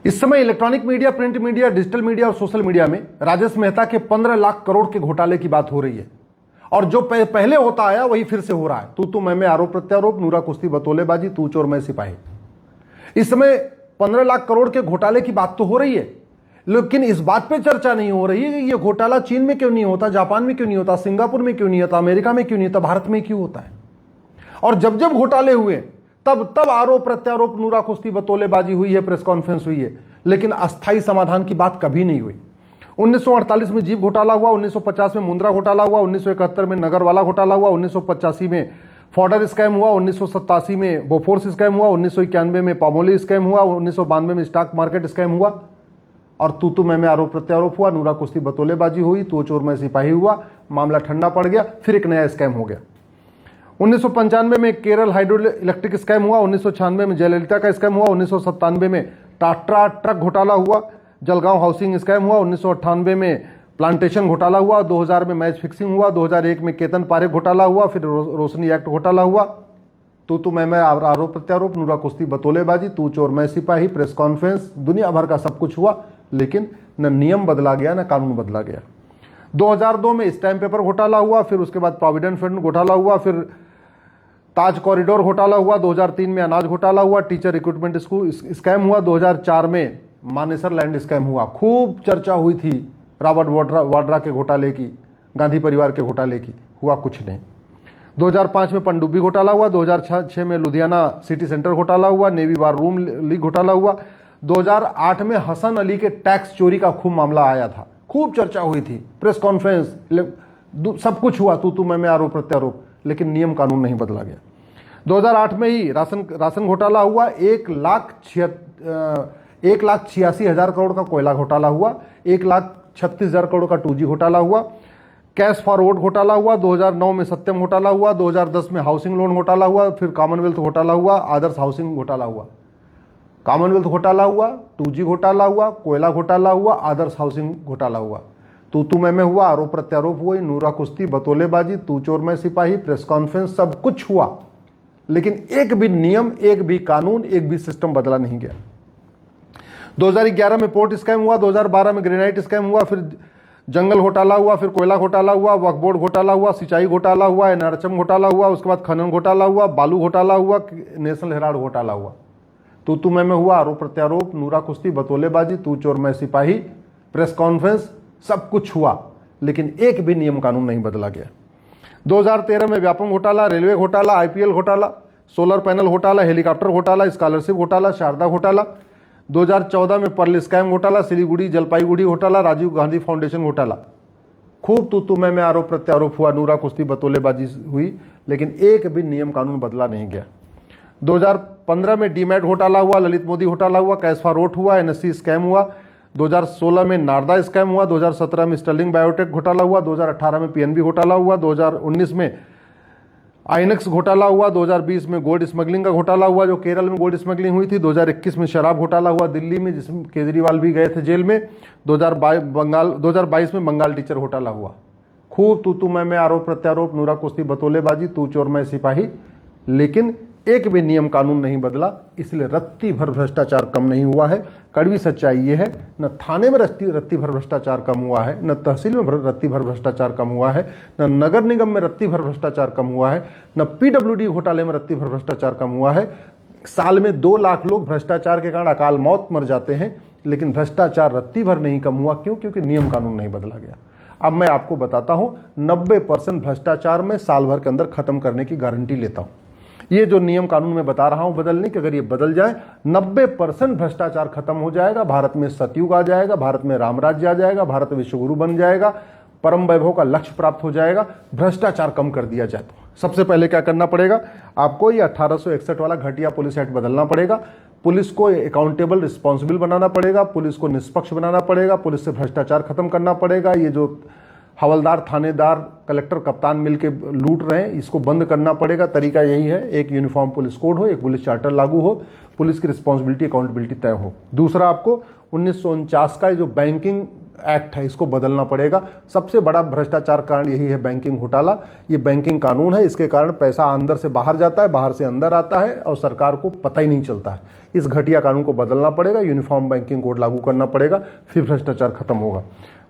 इस समय electronic media, print media, digital media और सोशल मीडिया में राजेश मेहता के 15 लाख करोड़ के घोटाले की बात हो रही है। और जो पहले होता आया वही फिर से हो रहा है। तू मैं आरोप प्रत्यारोप, नूरा कुश्ती बतौलेबाजी, तू चोर मैं सिपाही। इस समय 15 लाख करोड़ के घोटाले की बात तो हो रही है, लेकिन इस बात पे चर्चा नहीं हो रही है कि ये घोटाला चीन में क्यों नहीं होता, जापान में क्यों नहीं होता, सिंगापुर में क्यों नहीं होता, अमेरिका में क्यों नहीं होता, भारत में क्यों होता है। और जब जब घोटाले हुए तब आरोप प्रत्यारोप, नूरा कुश्ती बतौलेबाजी हुई है, प्रेस कॉन्फ्रेंस हुई है, लेकिन अस्थायी समाधान की बात कभी नहीं हुई। 1948 में जीप घोटाला हुआ, 1950 में मुंद्रा घोटाला हुआ, 1971 में नगरवाला घोटाला हुआ, 1985 में फॉर्डर स्कैम हुआ, 1987 में बोफोर्स स्कैम हुआ, 1991 में पामोली स्कैम हुआ, 1992 में स्टॉक मार्केट स्कैम हुआ, और तू मैं आरोप प्रत्यारोप हुआ, नूरा कुश्ती बतौलेबाजी हुई, तू चोर मैं सिपाही हुआ, मामला ठंडा पड़ गया, फिर एक नया स्कैम हो गया। 1995 में केरल हाइड्रो इलेक्ट्रिक स्कैम हुआ, 1996 में जयललिता का स्कैम हुआ, 1997 में टाटा ट्रक घोटाला हुआ, जलगांव हाउसिंग स्कैम हुआ, 1998 में प्लांटेशन घोटाला हुआ, 2000 में मैच फिक्सिंग हुआ, 2001 में केतन पारेख घोटाला हुआ, फिर रोशनी एक्ट घोटाला हुआ। तू मैं आरोप प्रत्यारोप, नूरा कुश्ती बतौलेबाजी, तू चोर मैं सिपाही, प्रेस कॉन्फ्रेंस, दुनिया भर का सब कुछ हुआ, लेकिन न नियम बदला गया न कानून बदला गया। 2002 में स्टैम्प पेपर घोटाला हुआ, फिर उसके बाद प्रोविडेंट फंड घोटाला हुआ, फिर ताज कॉरिडोर घोटाला हुआ, 2003 में अनाज घोटाला हुआ, टीचर रिक्रूटमेंट स्कैम हुआ, 2004 में मानेसर लैंड स्कैम हुआ। खूब चर्चा हुई थी रॉबर्ट वाड्रा के घोटाले की, गांधी परिवार के घोटाले की, हुआ कुछ नहीं। 2005 में पनडुब्बी घोटाला हुआ, 2006 में लुधियाना सिटी सेंटर घोटाला हुआ, नेवी वार रूम लीक घोटाला हुआ, 2008 में हसन अली के टैक्स चोरी का खूब मामला आया था, खूब चर्चा हुई थी, प्रेस कॉन्फ्रेंस, सब कुछ हुआ, तू मैं आरोप प्रत्यारोप, लेकिन नियम कानून नहीं बदला गया। 2008 में ही राशन घोटाला हुआ, 1,86,000 करोड़ का कोयला घोटाला हुआ, 1,36,000 करोड़ का 2G घोटाला हुआ, कैश फॉरवर्ड घोटाला हुआ, 2009 में सत्यम घोटाला हुआ, 2010 में हाउसिंग लोन घोटाला हुआ, फिर कॉमनवेल्थ घोटाला हुआ, आदर्श हाउसिंग घोटाला हुआ। कॉमनवेल्थ घोटाला हुआ, 2G घोटाला हुआ, कोयला घोटाला हुआ, आदर्श हाउसिंग घोटाला हुआ, तू मैं हुआ, आरोप प्रत्यारोप हुए, नूरा कुश्ती बतौलेबाजी, तू चोर मैं सिपाही, प्रेस कॉन्फ्रेंस, सब कुछ हुआ, लेकिन एक भी नियम, एक भी कानून, एक भी सिस्टम बदला नहीं गया। 2011 में पोर्ट स्कैम हुआ, 2012 में ग्रेनाइट स्कैम हुआ, फिर जंगल घोटाला हुआ, फिर कोयला घोटाला हुआ, वक्फ बोर्ड घोटाला हुआ, सिंचाई घोटाला हुआ, एनआरएचएम घोटाला हुआ, उसके बाद खनन घोटाला हुआ, बालू घोटाला हुआ, नेशनल हेराल्ड घोटाला हुआ। तू मैं हुआ, आरोप प्रत्यारोप, नूरा कुश्ती बतौलेबाजी, तू चोर मैं सिपाही, प्रेस कॉन्फ्रेंस, सब कुछ हुआ, लेकिन एक भी नियम कानून नहीं बदला गया। 2013 में व्यापम घोटाला, रेलवे घोटाला, आईपीएल घोटाला, सोलर पैनल घोटाला, हेलीकॉप्टर घोटाला, स्कॉलरशिप घोटाला, शारदा घोटाला, 2014 में पर्ल स्कैम घोटाला, सिलीगुड़ी जलपाईगुड़ी घोटाला, राजीव गांधी फाउंडेशन घोटाला। खूब तू मैं आरोप प्रत्यारोप हुआ, नूरा कुश्ती बतौलेबाजी हुई, लेकिन एक भी नियम कानून बदला नहीं गया। 2015 में डीमैट घोटाला हुआ, ललित मोदी घोटाला हुआ, कैश फॉरवर्ड हुआ, एनएससी स्कैम हुआ, 2016 में नारदा स्कैम हुआ, 2017 में स्टर्लिंग बायोटेक घोटाला हुआ, 2018 में पीएनबी घोटाला हुआ, 2019 में आइनक्स घोटाला हुआ, 2020 में गोल्ड स्मगलिंग का घोटाला हुआ, जो केरल में गोल्ड स्मगलिंग हुई थी, 2021 में शराब घोटाला हुआ दिल्ली में, जिसमें केजरीवाल भी गए थे जेल में, 2022 में बंगाल टीचर घोटाला हुआ। खूब तू मैं आरोप प्रत्यारोप, नूरा कुश्ती बतौलेबाजी, तू चोर मैं सिपाही, लेकिन एक भी नियम कानून नहीं बदला, इसलिए रत्ती भर भ्रष्टाचार कम नहीं हुआ है। कड़वी सच्चाई ये है, न थाने में रत्ती भर भ्रष्टाचार कम हुआ है, न तहसील में रत्ती भर भ्रष्टाचार कम हुआ है, न नगर निगम में रत्ती भर भ्रष्टाचार कम हुआ है, न पीडब्ल्यूडी घोटाले में रत्ती भर भ्रष्टाचार कम हुआ है। साल में 2 लाख लोग भ्रष्टाचार के कारण अकाल मौत मर जाते हैं, लेकिन भ्रष्टाचार रत्ती भर नहीं कम हुआ। क्यों? क्योंकि नियम कानून नहीं बदला गया। अब मैं आपको बताता हूं, 90% भ्रष्टाचार में साल भर के अंदर खत्म करने की गारंटी लेता हूं। ये जो नियम कानून में बता रहा हूं बदलने की, अगर ये बदल जाए, 90% भ्रष्टाचार खत्म हो जाएगा, भारत में सतयुग आ जाएगा, भारत में राम राज्य आ जाएगा, भारत विश्वगुरु बन जाएगा, परम वैभव का लक्ष्य प्राप्त हो जाएगा, भ्रष्टाचार कम कर दिया जाए। तो सबसे पहले क्या करना पड़ेगा आपको? ये 1861 वाला घटिया पुलिस एक्ट बदलना पड़ेगा। पुलिस को अकाउंटेबल, रिस्पॉन्सिबल बनाना पड़ेगा, पुलिस को निष्पक्ष बनाना पड़ेगा, पुलिस से भ्रष्टाचार खत्म करना पड़ेगा। ये जो हवलदार, थानेदार, कलेक्टर, कप्तान मिलके लूट रहे हैं, इसको बंद करना पड़ेगा। तरीका यही है, एक यूनिफॉर्म पुलिस कोड हो, एक पुलिस चार्टर लागू हो, पुलिस की रिस्पॉन्सिबिलिटी, अकाउंटेबिलिटी तय हो। दूसरा, आपको 1949 का जो बैंकिंग एक्ट है, इसको बदलना पड़ेगा। सबसे बड़ा भ्रष्टाचार कारण यही है, बैंकिंग घोटाला। ये बैंकिंग कानून है, इसके कारण पैसा अंदर से बाहर जाता है, बाहर से अंदर आता है और सरकार को पता ही नहीं चलता है। इस घटिया कानून को बदलना पड़ेगा, यूनिफॉर्म बैंकिंग कोड लागू करना पड़ेगा, फिर भ्रष्टाचार खत्म होगा।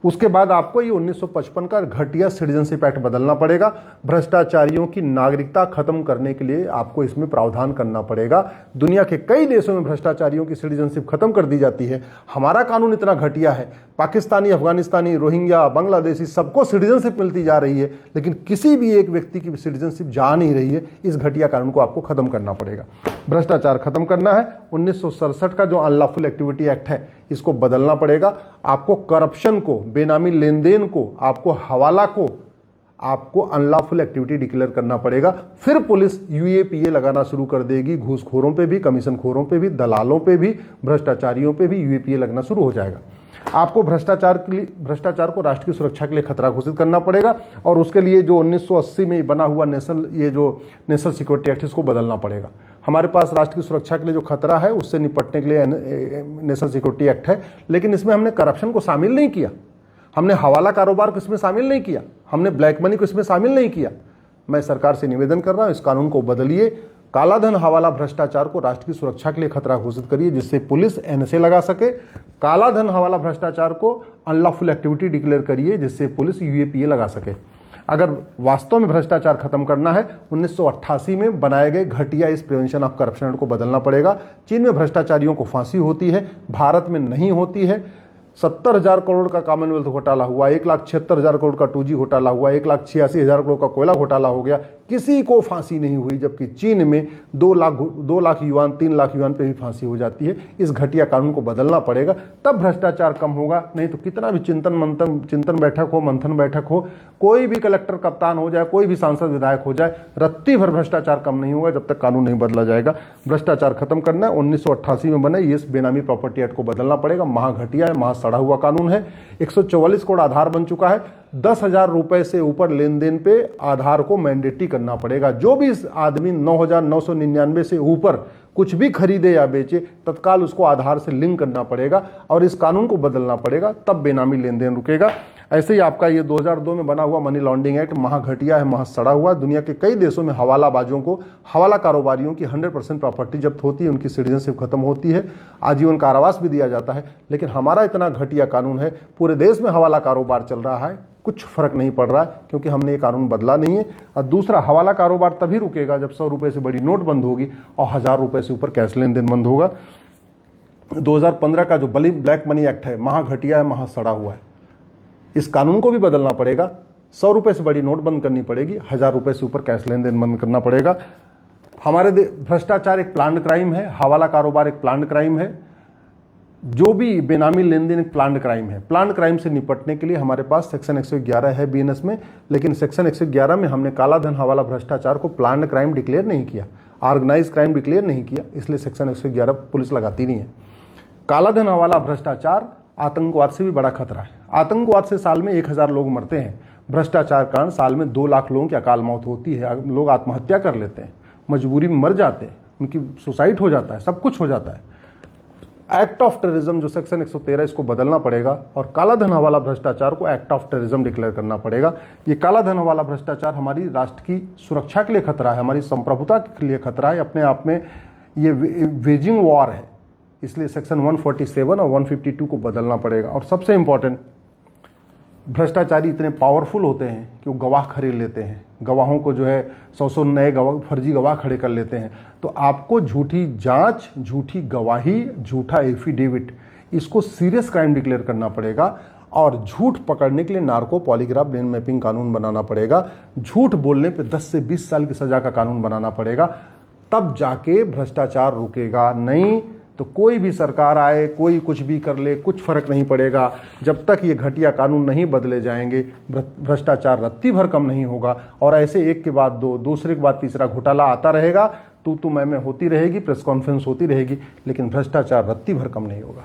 उसके बाद आपको ये 1955 का घटिया सिटीजनशिप एक्ट बदलना पड़ेगा। भ्रष्टाचारियों की नागरिकता खत्म करने के लिए आपको इसमें प्रावधान करना पड़ेगा। दुनिया के कई देशों में भ्रष्टाचारियों की सिटीजनशिप खत्म कर दी जाती है, हमारा कानून इतना घटिया है, पाकिस्तानी, अफगानिस्तानी, रोहिंग्या, बांग्लादेशी सबको सिटीजनशिप मिलती जा रही है, लेकिन किसी भी एक व्यक्ति की सिटीजनशिप जा नहीं रही है। इस घटिया कानून को आपको खत्म करना पड़ेगा। भ्रष्टाचार खत्म करना है। 1967 का जो अनलॉफुल एक्टिविटी एक्ट है इसको बदलना पड़ेगा। आपको करप्शन को, बेनामी लेन देन को, आपको हवाला को, आपको अनलॉफुल एक्टिविटी डिक्लेयर करना पड़ेगा। फिर पुलिस यूएपीए लगाना शुरू कर देगी। घूसखोरों पे भी, कमीशनखोरों पे भी, दलालों पे भी, भ्रष्टाचारियों पे भी यूएपीए लगना शुरू हो जाएगा। आपको भ्रष्टाचार को राष्ट्र की सुरक्षा के लिए खतरा घोषित करना पड़ेगा और उसके लिए जो 1980 में बना हुआ नेशनल सिक्योरिटी एक्ट इसको बदलना पड़ेगा। हमारे पास राष्ट्र की सुरक्षा के लिए जो खतरा है उससे निपटने के लिए नेशनल सिक्योरिटी एक्ट है, लेकिन इसमें हमने करप्शन को शामिल नहीं किया, हमने हवाला कारोबार को इसमें शामिल नहीं किया, हमने ब्लैक मनी को इसमें शामिल नहीं किया। मैं सरकार से निवेदन कर रहा हूं, इस कानून को बदलिए। कालाधन, हवाला, भ्रष्टाचार को राष्ट्र की सुरक्षा के लिए खतरा घोषित करिए, जिससे पुलिस एनएसए लगा सके। कालाधन, हवाला, भ्रष्टाचार को अनलॉफुल एक्टिविटी डिक्लेयर करिए, जिससे पुलिस यूएपीए लगा सके। अगर वास्तव में भ्रष्टाचार खत्म करना है, 1988 में बनाए गए घटिया इस प्रिवेंशन ऑफ करप्शन एक्ट को बदलना पड़ेगा। चीन में भ्रष्टाचारियों को फांसी होती है, भारत में नहीं होती है। 70,000 करोड़ का कॉमनवेल्थ घोटाला हुआ, 1,76,000 करोड़ का 2G घोटाला हुआ, 1,86,000 करोड़ का कोयला घोटाला हो गया, किसी को फांसी नहीं हुई, जबकि चीन में 2 लाख युआन, 3 लाख युआन पे भी फांसी हो जाती है। इस घटिया कानून को बदलना पड़ेगा, तब भ्रष्टाचार कम होगा। नहीं तो कितना भी चिंतन बैठक हो, मंथन बैठक हो, कोई भी कलेक्टर कप्तान हो जाए, कोई भी सांसद विधायक हो जाए, रत्ती भर भ्रष्टाचार कम नहीं होगा जब तक कानून नहीं बदला जाएगा। भ्रष्टाचार खत्म करना है। 1988 में बने ये बेनामी प्रॉपर्टी एक्ट को बदलना पड़ेगा। महाघटिया है, महा सड़ा हुआ कानून है। 144 करोड़ आधार बन चुका है। 10,000 रुपए से ऊपर लेन देन पे आधार को मैंडेटरी करना पड़ेगा। जो भी आदमी 9,999 से ऊपर कुछ भी खरीदे या बेचे, तत्काल उसको आधार से लिंक करना पड़ेगा और इस कानून को बदलना पड़ेगा, तब बेनामी लेन देन रुकेगा। ऐसे ही आपका ये 2002 में बना हुआ मनी लॉन्ड्रिंग एक्ट महाघटिया है, महा सड़ा हुआ। दुनिया के कई देशों में हवालाबाजों को, हवाला कारोबारियों की 100% प्रॉपर्टी जब्त होती है, उनकी सिटीजनशिप खत्म होती है, आजीवन कारावास भी दिया जाता है। लेकिन हमारा इतना घटिया कानून है, पूरे देश में हवाला कारोबार चल रहा है, कुछ फर्क नहीं पड़ रहा है, क्योंकि हमने ये कानून बदला नहीं है। और दूसरा, हवाला कारोबार तभी रुकेगा जब 100 रुपये से बड़ी नोट बंद होगी और 1000 रुपये से ऊपर कैश लेन देन बंद होगा। 2015 का जो ब्लैक मनी एक्ट है, महाघटिया है, महा सड़ा हुआ है। इस कानून को भी बदलना पड़ेगा। 100 रुपये से बड़ी नोट बंद करनी पड़ेगी, 1000 रुपये से ऊपर कैश लेन देन बंद करना पड़ेगा। हमारे भ्रष्टाचार एक प्लान्ड क्राइम है, हवाला कारोबार एक प्लान्ड क्राइम है, जो भी बेनामी लेन देन एक प्लान्ड क्राइम है। प्लान्ड क्राइम से निपटने के लिए हमारे पास सेक्शन 111 है बीएनएस में, लेकिन सेक्शन 111 में हमने काला धन, हवाला, भ्रष्टाचार को प्लान्ड क्राइम डिक्लेयर नहीं किया, ऑर्गेनाइज क्राइम डिक्लेयर नहीं किया, इसलिए सेक्शन 111 पुलिस लगाती नहीं है। काला धन, हवाला, भ्रष्टाचार आतंकवाद से भी बड़ा खतरा है। आतंकवाद से साल में 1000 लोग मरते हैं, भ्रष्टाचार कारण साल में 2 लाख लोगों की अकाल मौत होती है। लोग आत्महत्या कर लेते हैं, मजबूरी में मर जाते हैं, उनकी सुसाइड हो जाता है, सब कुछ हो जाता है। एक्ट ऑफ टेररिज्म जो सेक्शन 113 इसको बदलना पड़ेगा और काला धन, हवाला, भ्रष्टाचार को एक्ट ऑफ टेररिज्म डिक्लेयर करना पड़ेगा। ये काला धन, हवाला, भ्रष्टाचार हमारी राष्ट्र की सुरक्षा के लिए खतरा है, हमारी संप्रभुता के लिए खतरा है, अपने आप में ये वेजिंग वॉर है, इसलिए सेक्शन 147 और 152 को बदलना पड़ेगा। और सबसे इंपॉर्टेंट, भ्रष्टाचारी इतने पावरफुल होते हैं कि वो गवाह खरीद लेते हैं, गवाहों को जो है 100 नए फर्जी गवाह खड़े कर लेते हैं। तो आपको झूठी जांच, झूठी गवाही, झूठा एफिडेविट, इसको सीरियस क्राइम डिक्लेयर करना पड़ेगा और झूठ पकड़ने के लिए नार्को पॉलीग्राफ ब्रेन मैपिंग कानून बनाना पड़ेगा। झूठ बोलने पे 10 से 20 साल की सजा का कानून बनाना पड़ेगा, तब जाके भ्रष्टाचार रुकेगा। नहीं तो कोई भी सरकार आए, कोई कुछ भी कर ले, कुछ फर्क नहीं पड़ेगा। जब तक ये घटिया कानून नहीं बदले जाएंगे, भ्रष्टाचार रत्ती भर कम नहीं होगा और ऐसे एक के बाद दो, दूसरे के बाद तीसरा घोटाला आता रहेगा, तू मैं होती रहेगी, प्रेस कॉन्फ्रेंस होती रहेगी, लेकिन भ्रष्टाचार रत्ती भर कम नहीं होगा।